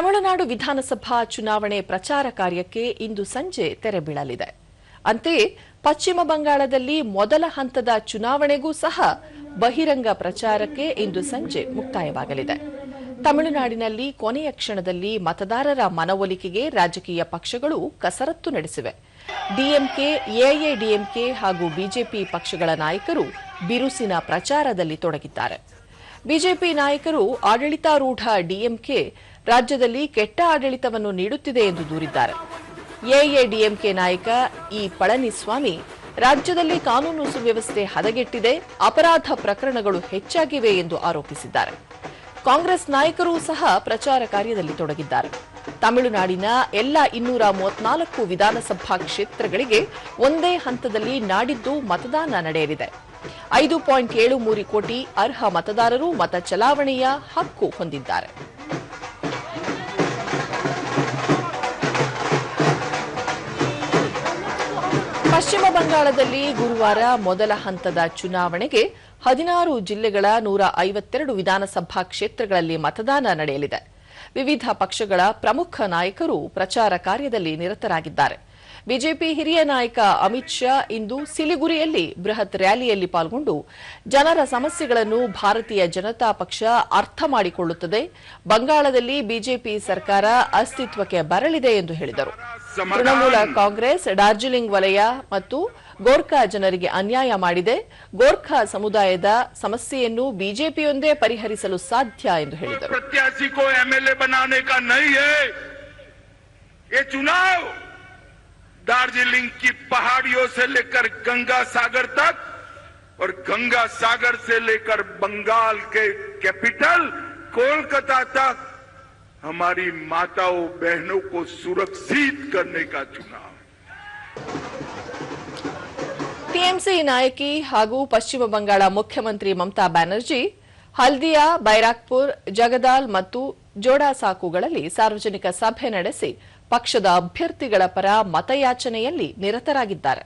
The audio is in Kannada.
ತಮಿಳುನಾಡು ವಿಧಾನಸಭಾ ಚುನಾವಣೆ ಪ್ರಚಾರ ಕಾರ್ಯಕ್ಕೆ ಇಂದು ಸಂಜೆ ತೆರೆ ಬೀಳಲಿದೆ. ಅಂತೆಯೇ ಪಶ್ಚಿಮ ಬಂಗಾಳದಲ್ಲಿ ಮೊದಲ ಹಂತದ ಚುನಾವಣೆಗೂ ಸಹ ಬಹಿರಂಗ ಪ್ರಚಾರಕ್ಕೆ ಇಂದು ಸಂಜೆ ಮುಕ್ತಾಯವಾಗಲಿದೆ. ತಮಿಳುನಾಡಿನಲ್ಲಿ ಕೊನೆಯ ಕ್ಷಣದಲ್ಲಿ ಮತದಾರರ ಮನವೊಲಿಕೆಗೆ ರಾಜಕೀಯ ಪಕ್ಷಗಳು ಕಸರತ್ತು ನಡೆಸಿವೆ. ಡಿಎಂಕೆ, ಎಐಎಡಿಎಂಕೆ ಹಾಗೂ ಬಿಜೆಪಿ ಪಕ್ಷಗಳ ನಾಯಕರು ಬಿರುಸಿನ ಪ್ರಚಾರದಲ್ಲಿ ತೊಡಗಿದ್ದಾರೆ. ಬಿಜೆಪಿ ನಾಯಕರು ಆಡಳಿತಾರೂಢ ಡಿಎಂಕೆ ರಾಜ್ಯದಲ್ಲಿ ಕೆಟ್ಟ ಆಡಳಿತವನ್ನು ನೀಡುತ್ತಿದೆ ಎಂದು ದೂರಿದ್ದಾರೆ. ಎಐಎಡಿಎಂಕೆ ನಾಯಕ ಇ ಪಳನಿಸ್ವಾಮಿ ರಾಜ್ಯದಲ್ಲಿ ಕಾನೂನು ಸುವ್ಯವಸ್ಥೆ ಹದಗೆಟ್ಟಿದೆ, ಅಪರಾಧ ಪ್ರಕರಣಗಳು ಹೆಚ್ಚಾಗಿವೆ ಎಂದು ಆರೋಪಿಸಿದ್ದಾರೆ. ಕಾಂಗ್ರೆಸ್ ನಾಯಕರೂ ಸಹ ಪ್ರಚಾರ ಕಾರ್ಯದಲ್ಲಿ ತೊಡಗಿದ್ದಾರೆ. ತಮಿಳುನಾಡಿನ ಎಲ್ಲ 234 ವಿಧಾನಸಭಾ ಕ್ಷೇತ್ರಗಳಿಗೆ ಒಂದೇ ಹಂತದಲ್ಲಿ ನಾಡಿದ್ದು ಮತದಾನ ನಡೆಯಲಿದೆ. 5.73 ಕೋಟಿ ಅರ್ಹ ಮತದಾರರು ಮತ ಚಲಾವಣೆಯ ಹಕ್ಕು ಹೊಂದಿದ್ದಾರೆ. ಪಶ್ಚಿಮ ಬಂಗಾಳದಲ್ಲಿ ಗುರುವಾರ ಮೊದಲ ಹಂತದ ಚುನಾವಣೆಗೆ 16 ಜಿಲ್ಲೆಗಳ 152 ವಿಧಾನಸಭಾ ಕ್ಷೇತ್ರಗಳಲ್ಲಿ ಮತದಾನ ನಡೆಯಲಿದೆ. ವಿವಿಧ ಪಕ್ಷಗಳ ಪ್ರಮುಖ ನಾಯಕರು ಪ್ರಚಾರ ಕಾರ್ಯದಲ್ಲಿ ನಿರತರಾಗಿದ್ದಾರೆ. ಬಿಜೆಪಿ ಹಿರಿಯ ನಾಯಕ ಅಮಿತ್ ಶಾ ಇಂದು ಸಿಲಿಗುರಿಯಲ್ಲಿ ಬೃಹತ್ ರ್ಯಾಲಿಯಲ್ಲಿ ಪಾಲ್ಗೊಂಡು ಜನರ ಸಮಸ್ಯೆಗಳನ್ನು ಭಾರತೀಯ ಜನತಾ ಪಕ್ಷ ಅರ್ಥ ಮಾಡಿಕೊಳ್ಳುತ್ತದೆ, ಬಂಗಾಳದಲ್ಲಿ ಬಿಜೆಪಿ ಸರ್ಕಾರ ಅಸ್ತಿತ್ವಕ್ಕೆ ಬರಲಿದೆ ಎಂದು ಹೇಳಿದರು. ತೃಣಮೂಲ ಕಾಂಗ್ರೆಸ್ ಡಾರ್ಜಿಲಿಂಗ್ ವಲಯ ಮತ್ತು ಗೋರ್ಖಾ ಜನರಿಗೆ ಅನ್ಯಾಯ ಮಾಡಿದೆ, ಗೋರ್ಖಾ ಸಮುದಾಯದ ಸಮಸ್ಯೆಯನ್ನು ಬಿಜೆಪಿಯೊಂದೇ ಪರಿಹರಿಸಲು ಸಾಧ್ಯ ಎಂದು ಹೇಳಿದರು. दार्जिलिंग की पहाड़ियों से लेकर गंगा सागर तक और गंगा सागर से लेकर बंगाल के कैपिटल कोलकाता तक हमारी माताओं बहनों को सुरक्षित करने का चुनाव. ಟಿಎಂಸಿ ನಾಯಕಿ ಹಾಗೂ ಪಶ್ಚಿಮ ಬಂಗಾಳ ಮುಖ್ಯಮಂತ್ರಿ ಮಮತಾ ಬ್ಯಾನರ್ಜಿ ಹಲ್ದಿಯಾ, ಬೈರಾಕ್ಪುರ್, ಜಗದಾಲ್ ಮತ್ತು ಜೋಡಾಸಾಕುಗಳಲ್ಲಿ ಸಾರ್ವಜನಿಕ ಸಭೆ ನಡೆಸಿ ಪಕ್ಷದ ಅಭ್ಯರ್ಥಿಗಳ ಪರ ಮತಯಾಚನೆಯಲ್ಲಿ ನಿರತರಾಗಿದ್ದಾರೆ.